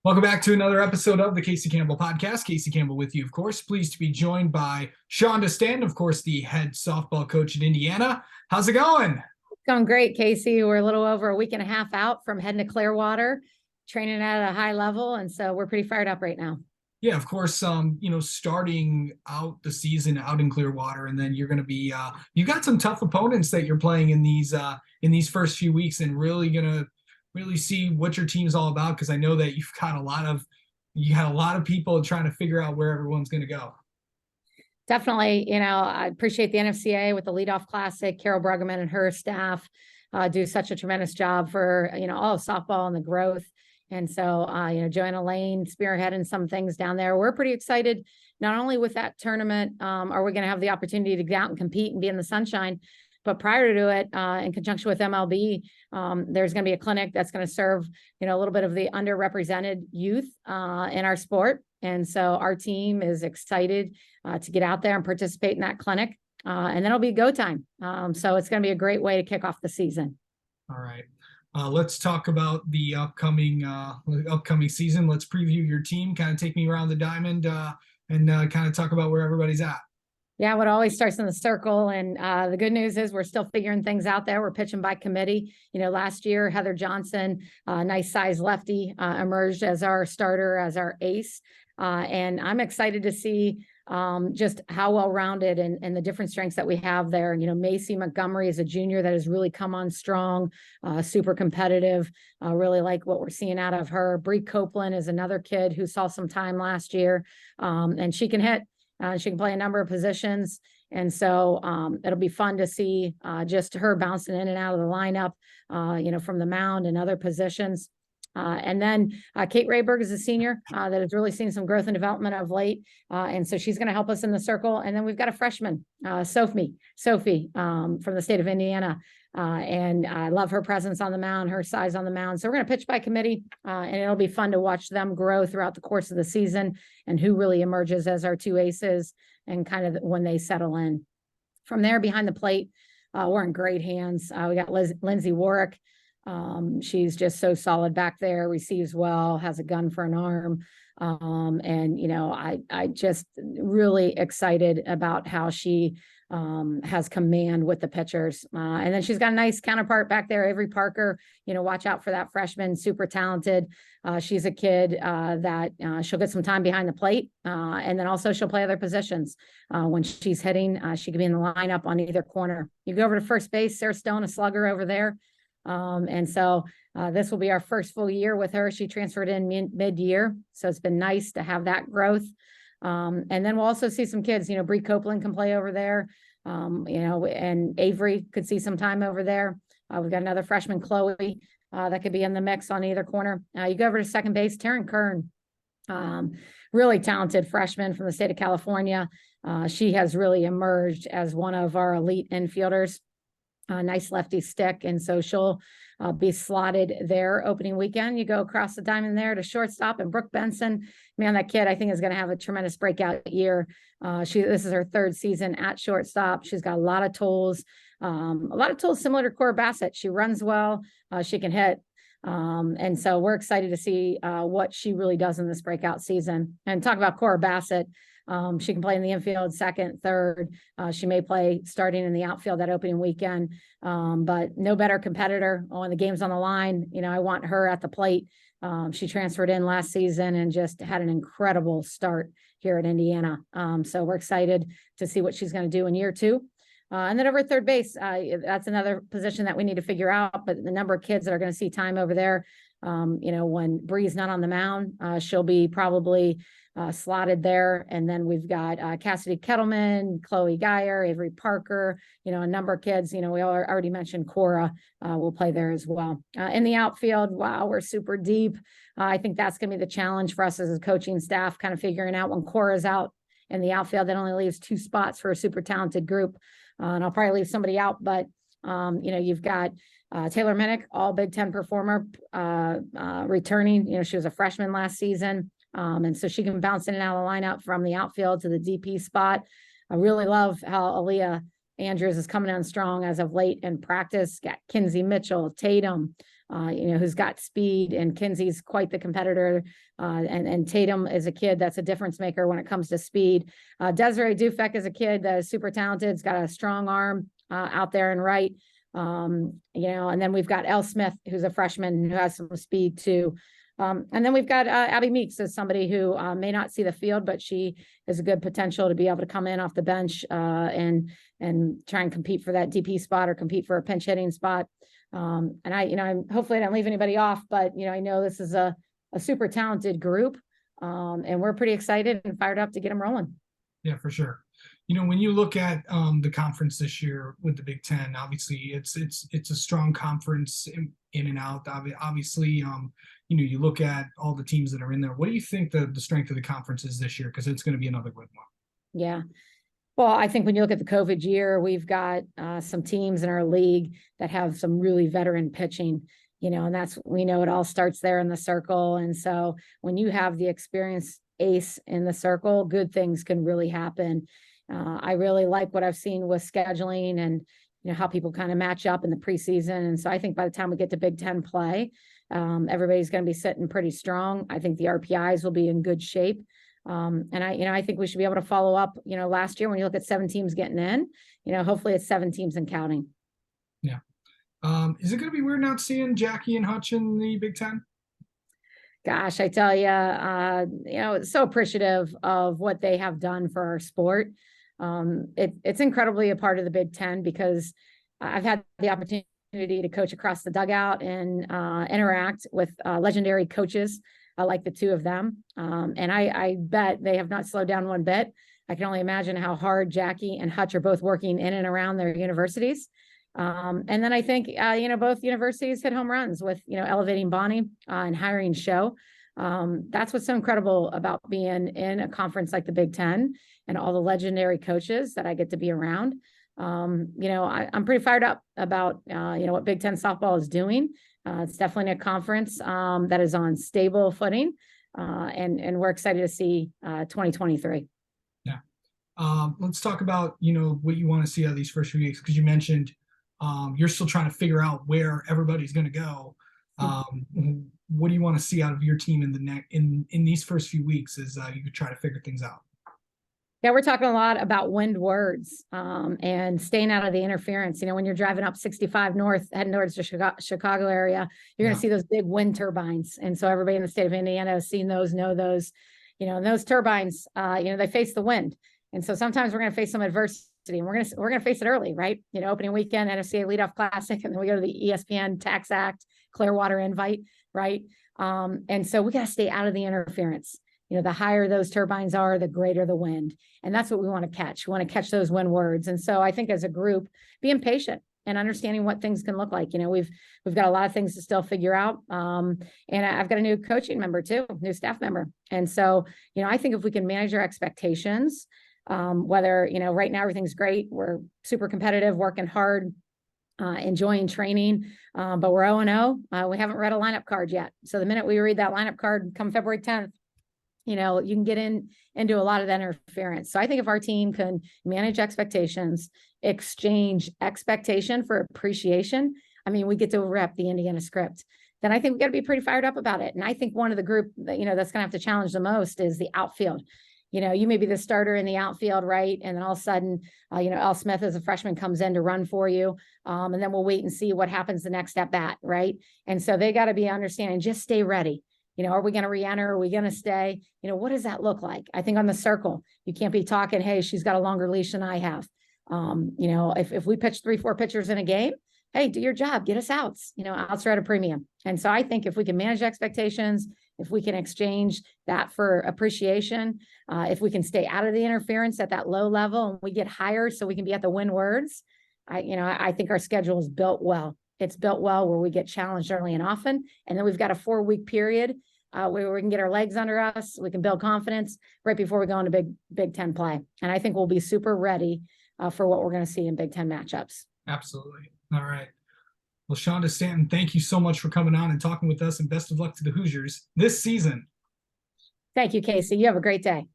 Welcome back to another episode of the Casey Campbell Podcast. Casey Campbell with you, of course. Pleased to be joined by Shonda Stanton, of course, the head softball coach at Indiana. How's it going? Going great, Casey. We're a little over a week and a half out from heading to Clearwater, training at a high level. And so we're pretty fired up right now. Yeah, of course, starting out the season out in Clearwater, and then you're going to be, you got some tough opponents that you're playing in these first few weeks, and really going to really see what your team's all about, because I know that you had a lot of people trying to figure out where everyone's going to go. Definitely, I appreciate the NFCA with the leadoff classic. Carol Bruggeman and her staff do such a tremendous job for, all of softball and the growth. And so, Joanna Lane spearheading some things down there. We're pretty excited, not only with that tournament, are we going to have the opportunity to get out and compete and be in the sunshine, but prior to it, in conjunction with MLB, there's going to be a clinic that's going to serve, a little bit of the underrepresented youth in our sport. And so our team is excited to get out there and participate in that clinic. And then it'll be go time. So it's going to be a great way to kick off the season. All right. Let's talk about the upcoming season. Let's preview your team, kind of take me around the diamond and kind of talk about where everybody's at. Yeah, what always starts in the circle. And the good news is we're still figuring things out there. We're pitching by committee. Last year, Heather Johnson, nice size lefty, emerged as our starter, as our ace. And I'm excited to see just how well-rounded and the different strengths that we have there. Macy Montgomery is a junior that has really come on strong, super competitive. Really like what we're seeing out of her. Bree Copeland is another kid who saw some time last year, and she can hit. She can play a number of positions. And so it'll be fun to see just her bouncing in and out of the lineup, from the mound and other positions. And then Kate Rayberg is a senior that has really seen some growth and development of late. And so she's going to help us in the circle. And then we've got a freshman, Sophie from the state of Indiana. And I love her presence on the mound, her size on the mound. So we're going to pitch by committee, and it'll be fun to watch them grow throughout the course of the season and who really emerges as our two aces and kind of when they settle in. From there, behind the plate, we're in great hands. We got Lindsay Warwick. She's just so solid back there, receives well, has a gun for an arm. I just really excited about how she has command with the pitchers. And then she's got a nice counterpart back there, Avery Parker. Watch out for that freshman, super talented. She's a kid that she'll get some time behind the plate. And then also she'll play other positions. When she's hitting, she can be in the lineup on either corner. You go over to first base, Sarah Stone, a slugger over there. And so this will be our first full year with her. She transferred in mid-year. So it's been nice to have that growth. And then we'll also see some kids, Bree Copeland can play over there, and Avery could see some time over there. We've got another freshman, Chloe, that could be in the mix on either corner. You go over to second base, Taryn Kern, really talented freshman from the state of California. She has really emerged as one of our elite infielders. Nice lefty stick. And so she'll be slotted there opening weekend. You go across the diamond there to shortstop, and Brooke Benson, man, that kid I think is going to have a tremendous breakout year. This is her third season at shortstop. She's got a lot of tools similar to Cora Bassett. She runs well, she can hit. And so we're excited to see what she really does in this breakout season. And talk about Cora Bassett. She can play in the infield, second, third. She may play starting in the outfield that opening weekend, but no better competitor when the game's on the line. I want her at the plate. She transferred in last season and just had an incredible start here at Indiana. So we're excited to see what she's going to do in year two. And then over at third base, that's another position that we need to figure out, but the number of kids that are going to see time over there, when Bree's not on the mound, she'll be probably slotted there. And then we've got Cassidy Kettleman, Chloe Geyer, Avery Parker, a number of kids. We already mentioned Cora will play there as well. In the outfield, wow, we're super deep. I think that's going to be the challenge for us as a coaching staff, kind of figuring out when Cora's out in the outfield, that only leaves 2 spots for a super talented group. And I'll probably leave somebody out, but you've got Taylor Minnick, all Big Ten performer, returning. She was a freshman last season. And so she can bounce in and out of the lineup from the outfield to the DP spot. I really love how Aaliyah Andrews is coming on strong as of late in practice. Got Kinsey Mitchell, Tatum, who's got speed, and Kinsey's quite the competitor. And Tatum is a kid that's a difference maker when it comes to speed. Desiree Dufek is a kid that is super talented. He's got a strong arm out there and right. And then we've got Elle Smith, who's a freshman who has some speed too. And then we've got Abby Meeks as somebody who may not see the field, but she has a good potential to be able to come in off the bench and try and compete for that DP spot or compete for a pinch hitting spot. And hopefully I don't leave anybody off, but I know this is a super talented group, and we're pretty excited and fired up to get them rolling. Yeah, for sure. When you look at the conference this year with the Big Ten, obviously it's a strong conference in and out. Obviously, you look at all the teams that are in there. What do you think the strength of the conference is this year? Because it's going to be another good one. Yeah. Well, I think when you look at the COVID year, we've got some teams in our league that have some really veteran pitching, and we know it all starts there in the circle. And so when you have the experienced ace in the circle, good things can really happen. I really like what I've seen with scheduling and how people kind of match up in the preseason. And so I think by the time we get to Big Ten play, everybody's going to be sitting pretty strong. I think the RPIs will be in good shape. And I think we should be able to follow up, last year when you look at 7 teams getting in, hopefully it's 7 teams and counting. Yeah. Is it going to be weird not seeing Jackie and Hutch in the Big Ten? Gosh, I tell you, so appreciative of what they have done for our sport. It's incredibly a part of the Big Ten because I've had the opportunity to coach across the dugout and interact with legendary coaches like the 2 of them. And I bet they have not slowed down one bit. I can only imagine how hard Jackie and Hutch are both working in and around their universities. And then I think, both universities hit home runs with, elevating Bonnie and hiring Show. That's what's so incredible about being in a conference like the Big Ten and all the legendary coaches that I get to be around. I'm pretty fired up about, what Big Ten softball is doing. It's definitely a conference that is on stable footing, and we're excited to see 2023. Yeah. Let's talk about, what you want to see out of these first few weeks, because you mentioned you're still trying to figure out where everybody's going to go. What do you want to see out of your team in these first few weeks as you could try to figure things out? Yeah, we're talking a lot about wind words and staying out of the interference. When you're driving up 65 north, heading towards the Chicago area, you're going to see those big wind turbines. And so everybody in the state of Indiana has seen those, know those, and those turbines, they face the wind. And so sometimes we're going to face some adversity, and we're going to face it early, right? Opening weekend, NFCA Leadoff Classic, and then we go to the ESPN Tax Act, Clearwater Invite, right? And so we got to stay out of the interference. The higher those turbines are, the greater the wind. And that's what we want to catch. We want to catch those wind words. And so I think as a group, being patient and understanding what things can look like. We've got a lot of things to still figure out. And I've got a new coaching member too, new staff member. And so, I think if we can manage our expectations, whether, right now everything's great, we're super competitive, working hard, enjoying training, but we're 0-0. We haven't read a lineup card yet. So the minute we read that lineup card come February 10th, you can get into a lot of that interference. So I think if our team can manage expectations, exchange expectation for appreciation, we get to rep the Indiana script, then I think we got to be pretty fired up about it. And I think one of the group that, that's going to have to challenge the most is the outfield. You may be the starter in the outfield, right? And then all of a sudden, Elle Smith as a freshman comes in to run for you. And then we'll wait and see what happens the next at bat, right? And so they got to be understanding, just stay ready. Are we going to re-enter? Are we going to stay? What does that look like? I think on the circle, you can't be talking, hey, she's got a longer leash than I have. If we pitch 3-4 pitchers in a game, hey, do your job, get us outs. Outs are at a premium. And so I think if we can manage expectations, if we can exchange that for appreciation, if we can stay out of the interference at that low level and we get higher so we can be at the win words, I think our schedule is built well. It's built well where we get challenged early and often. And then we've got a 4-week period where we can get our legs under us. We can build confidence right before we go into Big Ten play. And I think we'll be super ready for what we're going to see in Big Ten matchups. Absolutely. All right. Well, Shonda, Stanton, thank you so much for coming on and talking with us, and best of luck to the Hoosiers this season. Thank you, Casey. You have a great day.